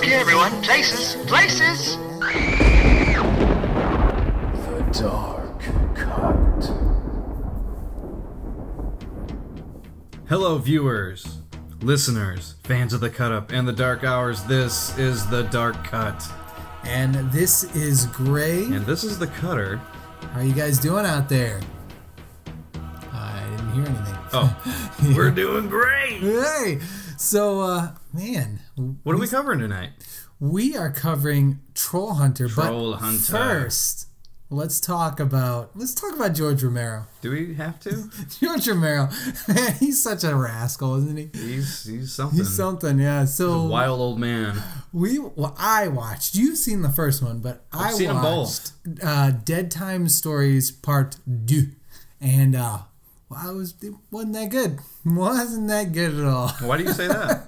Okay, everyone. Places. Places. The Dark Cut. Hello, viewers, listeners, fans of the Cut Up and the Dark Hours. This is the Dark Cut. And this is Gray. And this is the Cutter. How are you guys doing out there? I didn't hear anything. Oh, we're doing great. Hey! So, man. What are we covering tonight? We are covering Trollhunter. Trollhunter. But first, let's talk about George Romero. Do we have to? George Romero. Man, he's such a rascal, isn't he? He's something. He's something, yeah. So he's a wild old man. I watched. You've seen the first one, but I've seen them both. Dead Time Stories Part 2. And it wasn't that good. Wasn't that good at all. Why do you say that?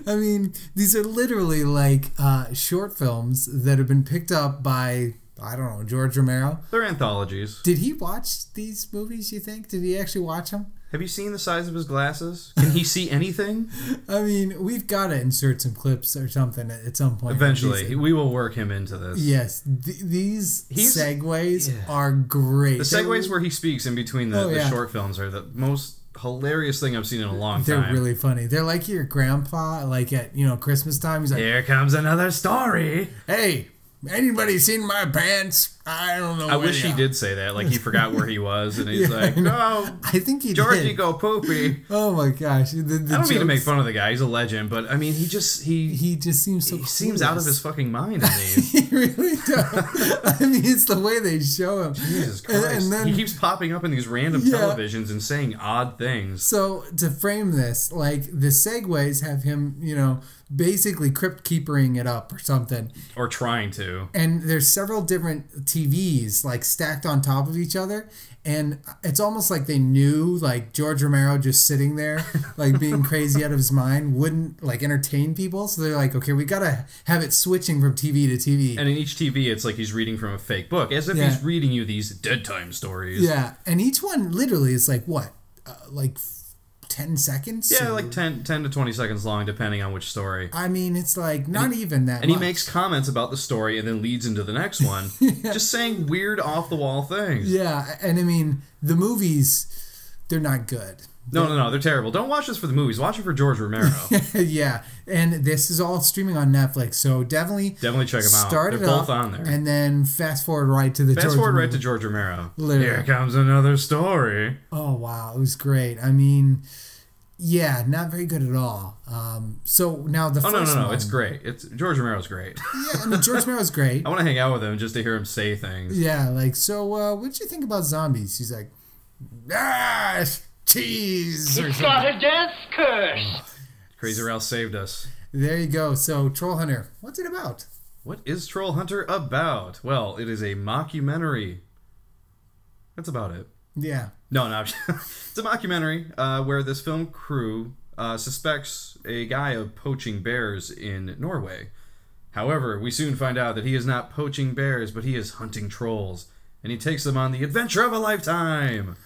I mean, these are literally like short films that have been picked up by, I don't know, George Romero. They're anthologies. Did he watch these movies, you think? Did he actually watch them? Have you seen the size of his glasses? Can he see anything? I mean, we've got to insert some clips or something at some point. Eventually. We will work him into this. Yes. These segues are great. The segues where he speaks in between the short films are the most hilarious thing I've seen in a long time. They're really funny. They're like your grandpa, like at, Christmas time. He's like, here comes another story. Hey, anybody seen my pants? I don't know. I wish he did say that. Like he forgot where he was, and he's like, "Oh, I think he Georgie did. go poopy." Oh my gosh! I don't mean to make fun of the guy. He's a legend, but I mean, he just seems so. He seems out of his fucking mind. I mean, he really does. I mean, it's the way they show him. Jesus Christ! And then, he keeps popping up in these random televisions and saying odd things. So to frame this, like the segues have him, basically crypt keepering it up or something, or trying to. And there's several different TVs like stacked on top of each other, and it's almost like they knew like George Romero just sitting there like being crazy out of his mind wouldn't like entertain people, so they're like, okay, we gotta have it switching from TV to TV. And in each TV it's like he's reading from a fake book, as if he's reading you these Dead Time stories. Yeah, and each one literally is like what, like 10 seconds? Yeah, like 10 to 20 seconds long, depending on which story. I mean, it's like not even that much. And he makes comments about the story and then leads into the next one, just saying weird, off-the-wall things. Yeah, and I mean, the movies, they're not good. No, they're terrible. Don't watch this for the movies. Watch it for George Romero. Yeah, and this is all streaming on Netflix, so definitely check them out. Start they're it both up, on there. and then fast forward right to the George Romero. Literally. Here comes another story. Oh, wow. It was great. I mean, yeah, not very good at all. So now the first no, one, it's great. George Romero's great. Yeah, I mean, George Romero's great. I want to hang out with him just to hear him say things. Yeah, like, so what'd you think about zombies? He's like, cheese. It's got a death curse. Crazy Ralph saved us. There you go. So, Trollhunter, what's it about? What is Trollhunter about? Well, it is a mockumentary. That's about it. Yeah. No, it's a mockumentary where this film crew suspects a guy of poaching bears in Norway. However, we soon find out that he is not poaching bears, but he is hunting trolls, and he takes them on the adventure of a lifetime.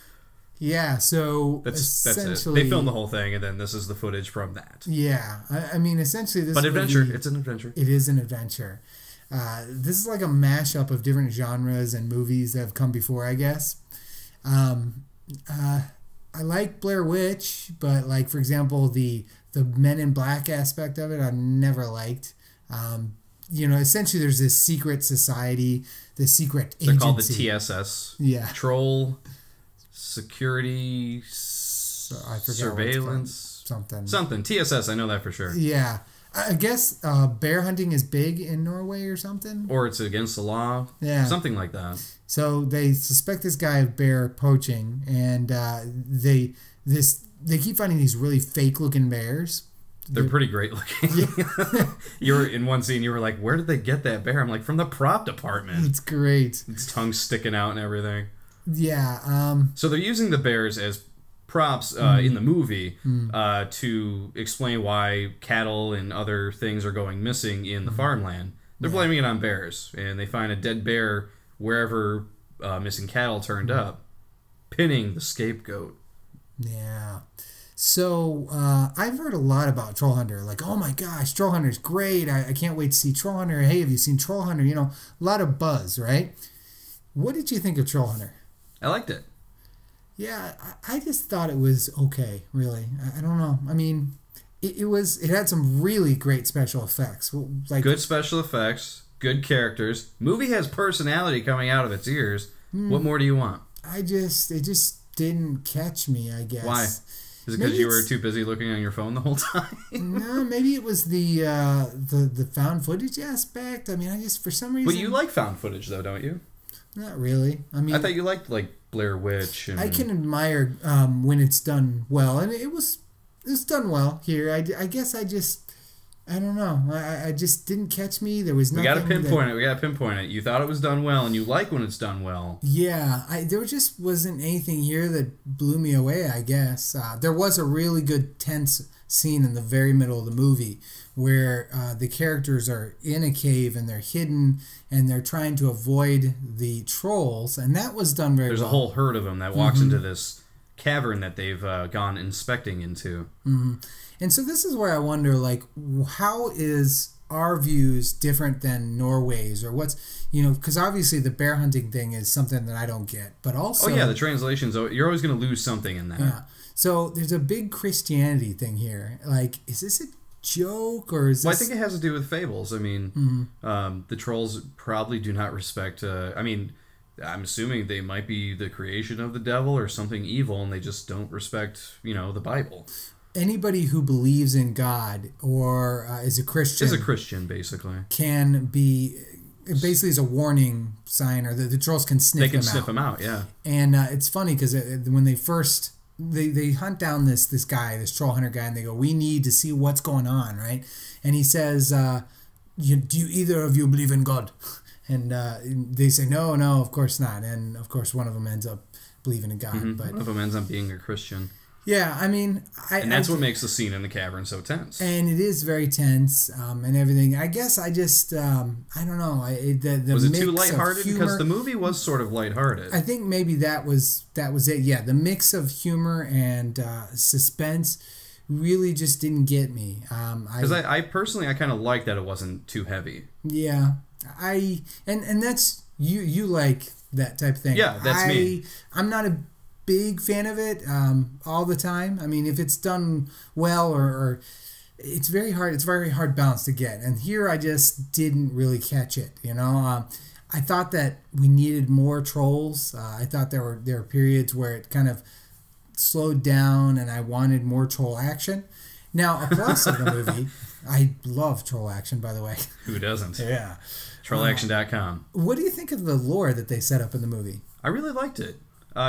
Yeah, so that's it. They filmed the whole thing, and then this is the footage from that. Yeah, I mean, essentially this. But adventure, it's an adventure. It is an adventure. This is like a mashup of different genres and movies that have come before, I guess. I like Blair Witch, but like, for example, the Men in Black aspect of it, I never liked. Essentially there's this secret society, this secret agency. They're called the TSS. Yeah. Troll Security Surveillance. Something. TSS, I know that for sure. Yeah. I guess bear hunting is big in Norway or something. Or it's against the law. Yeah. Something like that. So they suspect this guy of bear poaching, and they keep finding these really fake looking bears. They're pretty great looking. Yeah. You were in one scene. You were like, "Where did they get that bear?" I'm like, "From the prop department." It's great. Its tongue sticking out and everything. Yeah. So they're using the bears as props in the movie to explain why cattle and other things are going missing in the farmland. They're blaming it on bears, and they find a dead bear wherever missing cattle turned up, pinning the scapegoat. Yeah. So I've heard a lot about Trollhunter. Like, oh my gosh, Trollhunter's great. I can't wait to see Trollhunter. Hey, have you seen Trollhunter? You know, a lot of buzz, right? What did you think of Trollhunter? I liked it. Yeah, I just thought it was okay, really. I don't know. I mean, it had some really great special effects. Like Good special effects, good characters. Movie has personality coming out of its ears. What more do you want? it just didn't catch me, I guess. Why? Is it because you were too busy looking on your phone the whole time? No, maybe it was the found footage aspect. I mean, I just for some reason. But you like found footage though, don't you? Not really. I mean, I thought you liked like Blair Witch. And... I can admire when it's done well, and it was done well here. I guess I don't know. I just didn't catch me. There was nothing. We got to pinpoint it. We got to pinpoint it. You thought it was done well, and you like when it's done well. Yeah, there just wasn't anything here that blew me away, I guess. There was a really good tense scene in the very middle of the movie where the characters are in a cave and they're hidden and they're trying to avoid the trolls, and that was done very well. There's a whole herd of them that walks into this cavern that they've gone inspecting into. Mm-hmm. And so this is where I wonder, like, how is our views different than Norway's, or what's, you know, because obviously the bear hunting thing is something that I don't get, but also... Oh, yeah, the translations, you're always going to lose something in that. Yeah. So there's a big Christianity thing here. Like, is this a joke, or is this... Well, I think it has to do with fables. I mean, the trolls probably do not respect... I mean, I'm assuming they might be the creation of the devil or something evil, and they just don't respect, you know, the Bible. Anybody who believes in God or is a Christian... Is a Christian, basically. Can be... It basically is a warning sign, or the trolls can sniff them out. They can sniff them out, yeah. And it's funny, because when they first... They hunt down this guy, this troll hunter guy, and they go, we need to see what's going on, right? And he says, do you either of you believe in God? And they say, no, of course not. And of course one of them ends up believing in God. But one of them ends up being a Christian. Yeah, I mean... And that's what makes the scene in the cavern so tense. And it is very tense and everything. I guess I just... I don't know. Was it too lighthearted? Because the movie was sort of lighthearted. I think maybe that was it. Yeah, the mix of humor and suspense really just didn't get me. Because I personally, I kind of like that it wasn't too heavy. Yeah. And that's... You like that type of thing. Yeah, that's me. I'm not a big fan of it all the time. I mean, if it's done well, or it's very hard balance to get, and here I just didn't really catch it, you know. I thought that we needed more trolls. I thought there were periods where it kind of slowed down and I wanted more troll action. Now, a plus of the movie, I love troll action, by the way. Who doesn't? Yeah. Trollaction.com. What do you think of the lore that they set up in the movie? I really liked it.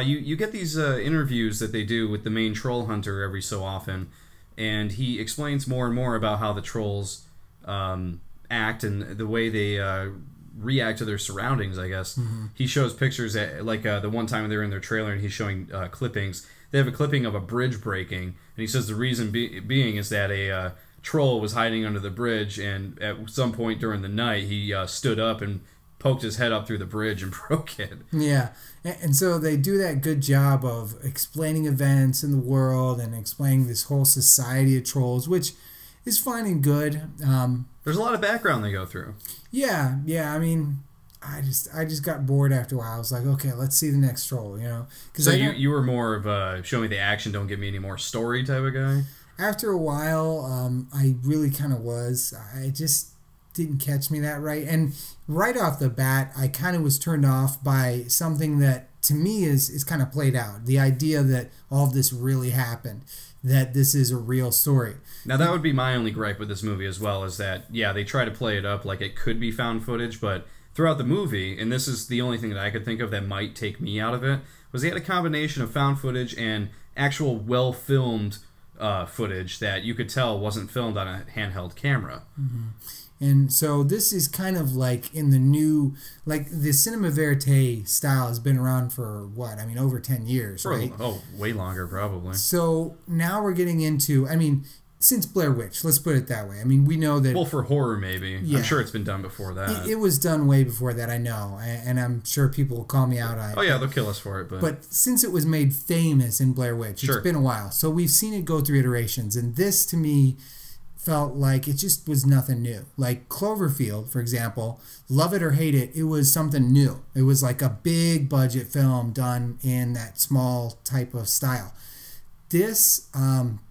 You get these interviews that they do with the main troll hunter every so often, and he explains more and more about how the trolls act and the way they react to their surroundings, I guess. He shows pictures, like the one time they were in their trailer and he's showing clippings. They have a clipping of a bridge breaking, and he says the reason being is that a troll was hiding under the bridge, and at some point during the night he stood up and poked his head up through the bridge and broke it. Yeah, and so they do that good job of explaining events in the world and explaining this whole society of trolls, which is fine and good. There's a lot of background they go through. Yeah. I mean, I just got bored after a while. I was like, okay, let's see the next troll, you know. So you were more of a show me the action, don't give me any more story type of guy? After a while, I really kind of was. I just didn't catch me that right. And right off the bat, I kind of was turned off by something that to me is kind of played out. The idea that all of this really happened, that this is a real story. Now that would be my only gripe with this movie as well, is that, yeah, they try to play it up like it could be found footage, but throughout the movie, and this is the only thing that I could think of that might take me out of it, was they had a combination of found footage and actual well-filmed footage that you could tell wasn't filmed on a handheld camera. And so this is kind of like in the new, like the cinema verite style has been around for what? I mean, over 10 years, right? Oh, way longer probably. So now we're getting into, I mean, since Blair Witch, let's put it that way. I mean, we know that... Well, for horror, maybe. Yeah. I'm sure it's been done before that. It was done way before that, I know. And I'm sure people will call me out on it. Oh, yeah, they'll kill us for it. But since it was made famous in Blair Witch, it's been a while. So we've seen it go through iterations. And this, to me, felt like it just was nothing new. Like Cloverfield, for example, love it or hate it, it was something new. It was like a big budget film done in that small type of style. This...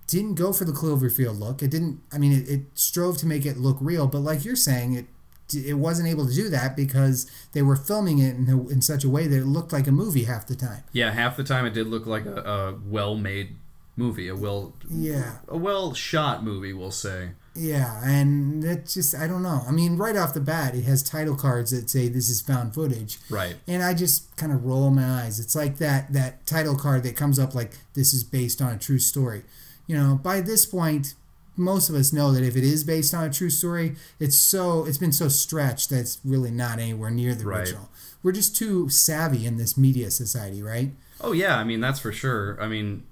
didn't go for the Cloverfield look. It didn't. I mean, it strove to make it look real, but like you're saying, it wasn't able to do that because they were filming it in such a way that it looked like a movie half the time. Yeah, half the time it did look like a well-made movie, a well-shot movie, we'll say. Yeah, and that's just, I don't know. I mean, right off the bat, it has title cards that say this is found footage. Right. And I just kind of roll my eyes. It's like that title card that comes up like this is based on a true story. You know, by this point, most of us know that if it is based on a true story, it's been so stretched that it's really not anywhere near the original. We're just too savvy in this media society, right? Oh, yeah. I mean, that's for sure. I mean,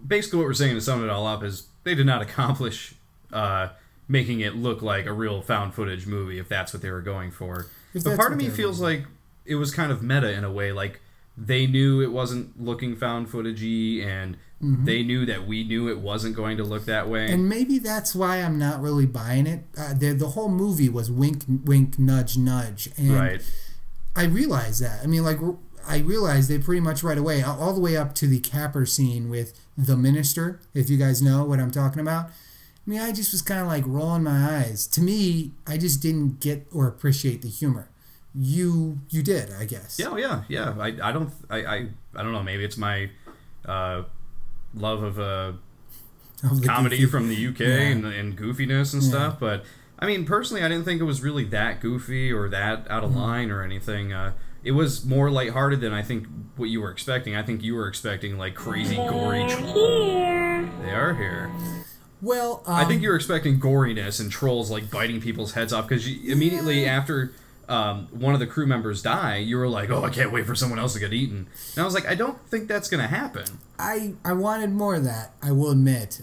basically what we're saying to sum it all up is they did not accomplish making it look like a real found footage movie if that's what they were going for. But part of me feels like it was kind of meta in a way. Like, they knew it wasn't looking found footage-y, and they knew that we knew it wasn't going to look that way. And maybe that's why I'm not really buying it. The whole movie was wink, wink, nudge, nudge. And I realized that. I mean, like, I realized they pretty much right away, all the way up to the capper scene with the minister, if you guys know what I'm talking about. I mean, I just was kind of like rolling my eyes. To me, I just didn't get or appreciate the humor. You did, I guess. Yeah. I don't know. Maybe it's my love of comedy from the UK and goofiness and stuff. But I mean, personally, I didn't think it was really that goofy or that out of line or anything. It was more lighthearted than I think what you were expecting. I think you were expecting like crazy gory trolls. They are here. Well, I think you were expecting goriness and trolls like biting people's heads off because immediately after. One of the crew members die, you were like, oh, I can't wait for someone else to get eaten. And I was like, I don't think that's going to happen. I wanted more of that, I will admit.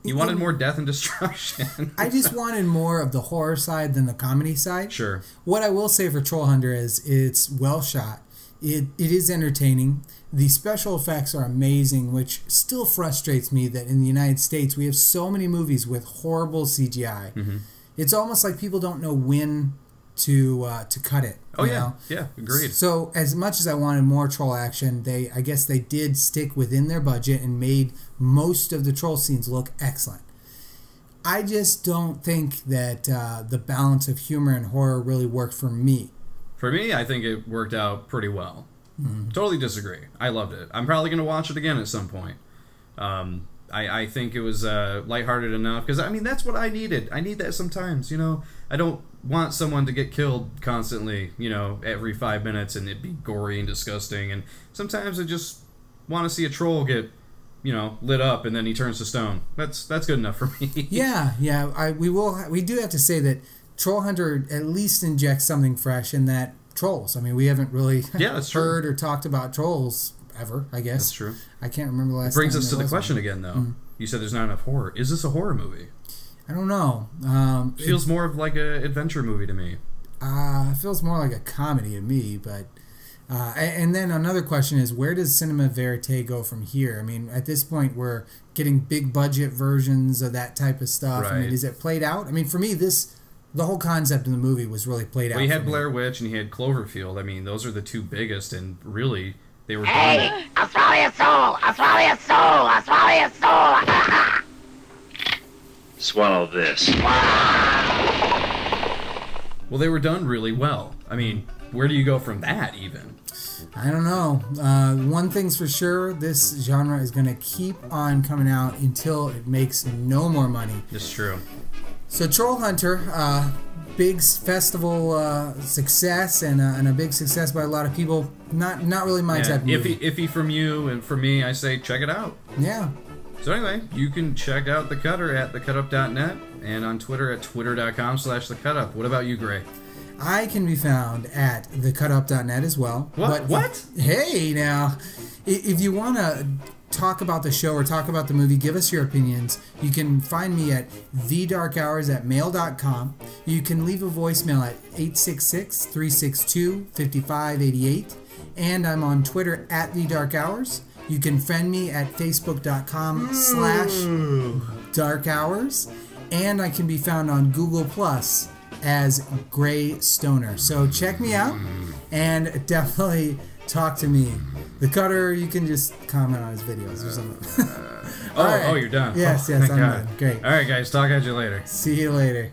You wanted more death and destruction. I just wanted more of the horror side than the comedy side. Sure. What I will say for Trollhunter is it's well shot. It is entertaining. The special effects are amazing, which still frustrates me that in the United States we have so many movies with horrible CGI. Mm-hmm. It's almost like people don't know when to cut it. Oh yeah, yeah, agreed. So as much as I wanted more troll action, I guess they did stick within their budget and made most of the troll scenes look excellent. I just don't think that the balance of humor and horror really worked for me. For me, I think it worked out pretty well. Totally disagree. I loved it. I'm probably going to watch it again at some point. I think it was lighthearted enough because I mean that's what I needed. I need that sometimes, you know. I don't want someone to get killed constantly, you know, every 5 minutes and it be gory and disgusting. And sometimes I just want to see a troll get, you know, lit up and then he turns to stone. That's good enough for me. Yeah. We do have to say that Trollhunter at least injects something fresh in that trolls. I mean, we haven't really heard or talked about trolls ever, I guess. That's true. I can't remember the last time. It brings us to the question again, though. You said there's not enough horror. Is this a horror movie? I don't know. It feels more of like an adventure movie to me. It feels more like a comedy to me, but... and then another question is, where does cinema verite go from here? I mean, at this point, we're getting big budget versions of that type of stuff. Right. I mean, is it played out? I mean, for me, the whole concept of the movie was really played out. Well, you had Blair Witch and you had Cloverfield. I mean, those are the two biggest, and really, they were... Hey, I'll swallow your soul! I'll swallow your soul! I'll swallow your soul! Swallow this. Well, they were done really well. I mean, where do you go from that, even? I don't know. One thing's for sure, this genre is going to keep on coming out until it makes no more money. It's true. So Trollhunter, big festival success and a big success by a lot of people. Not really my type of movie. Iffy from you, and for me, I say check it out. Yeah. So anyway, you can check out The Cutter at thecutup.net and on Twitter at twitter.com/thecutup. What about you, Gray? I can be found at thecutup.net as well. What? Hey, now, if you want to talk about the show or talk about the movie, give us your opinions. You can find me at thedarkhours@mail.com. You can leave a voicemail at 866-362-5588. And I'm on Twitter at thedarkhours. You can friend me at facebook.com/darkhours. And I can be found on Google Plus as Gray Stoner. So check me out and definitely talk to me. The Cutter, you can just comment on his videos or something. Oh, you're done. Yes, I'm done. Great. All right, guys. Talk at you later. See you later.